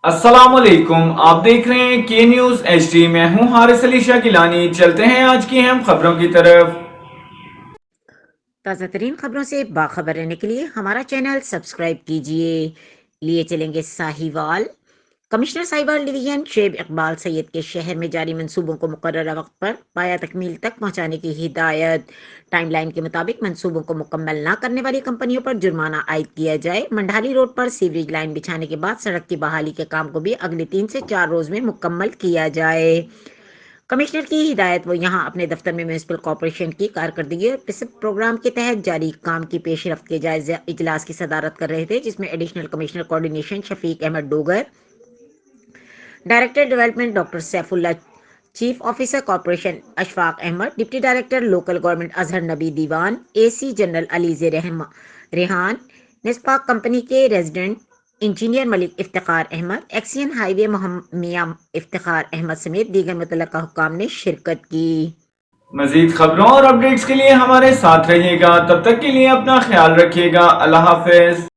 अस्सलामुअलैकुम, आप देख रहे हैं के न्यूज़ HD। मैं हूं हारिस अली शाह गिलानी। चलते हैं आज की अहम खबरों की तरफ। ताज़ा तरीन खबरों से बाखबर रहने के लिए हमारा चैनल सब्सक्राइब कीजिए। लिए चलेंगे साहिवाल। कमिश्नर साहिवाल डिवीजन शेब इकबाल सैयद के शहर में जारी मंसूबों को मुकर्ररा वक्त पर पाया तकमील तक पहुंचाने की हिदायत। टाइमलाइन के मुताबिक मंसूबों को मुकम्मल न करने वाली कंपनियों पर जुर्माना आयद किया जाए। मंडाली रोड पर सीवरेज लाइन बिछाने के बाद सड़क की बहाली के काम को भी अगले 3 से 4 रोज में मुकम्मल किया जाए। कमिश्नर की हिदायत वो यहाँ अपने दफ्तर में म्यूनसिपल कॉरपोरेशन की कारकर्दगी और पिसप प्रोग्राम के तहत जारी काम की पेशरफ्त के जायजा इजलास की सदारत कर रहे थे, जिसमें additional commissioner coordination Shafiq Ahmad Dogar, director development doctor Saifullah, chief officer corporation Ashfaq Ahmad, deputy director local government Azhar Nabi Diwan, AC general Alizeh Rehan, NESPAK company के resident engineer Malik Iftikhar Ahmad, XEN highway Mian Iftikhar Ahmad समेत दीगर मुतल्लका हुक्काम ने शिरकत की। मजीद खबरों और अपडेट्स के लिए हमारे साथ रहिएगा। तब तक के लिए अपना ख्याल रखिएगा। अल्लाह हाफिज।